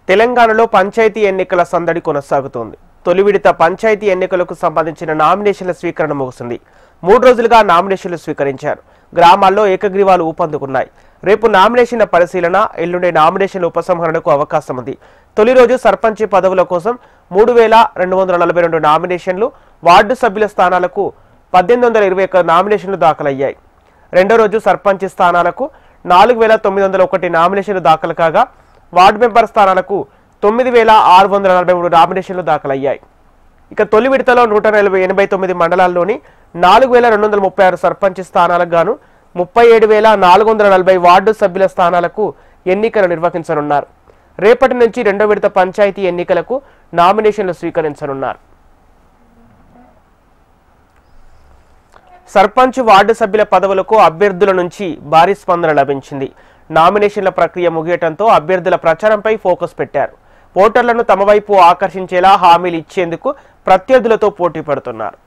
తెలంగాణలో పంచాయతీ ఎన్నికల సందడి కొనసాగుతోంది. తొలి విడత పంచాయతీ ఎన్నికలకు సంబంధించిన నామినేషన్ల స్వీకరణ ముగిసింది. 3 రోజులుగా నామినేషన్లు స్వీకరించారు. గ్రామాల్లో ఏకగ్రీవాలు ఊపందుకున్నాయి. రేపు నామినేషన్ల పరిశీలన, ఎల్లుండే నామినేషన్ల ఉపసంహరణకు అవకాశం ఉంది. తొలి రోజు సర్పంచ్ పదవుల కోసం 3242 నామినేషన్లు, వార్డు సభ్యుల స్థానాలకు 1821 నామినేషన్లు దాఖలయ్యాయి. రెండో రోజు సర్పంచ్ స్థానాలకు 4901 నామినేషన్లు దాఖలు కాగా, వార్డు మెంబర్ స్థానాలకు 9643 నామినేషన్లు దాఖలయ్యాయి. ఇక తొలి విడతలో 189 మండలాల్లోని 4236 సర్పంచ్ స్థానాలకు గాను 37440 వార్డు సభ్యుల స్థానాలకు ఎన్నికలు నిర్వహించనున్నారు. రేపటి నుంచి రెండో విడత పంచాయతీ ఎన్నికలకు నామినేషన్లు స్వీకరించనున్నారు. సర్పంచ్, వార్డు సభ్యుల పదవులకు అభ్యర్థుల నుంచి భారీ స్పందన లభించింది. నామినేషన్ల ప్రక్రియ ముగియటంతో అభ్యర్థుల ప్రచారంపై ఫోకస్ పెట్టారు. ఓటర్లను తమ వైపు ఆకర్షించేలా హామీలు ఇచ్చేందుకు ప్రత్యర్థులతో పోటీ పడుతున్నారు.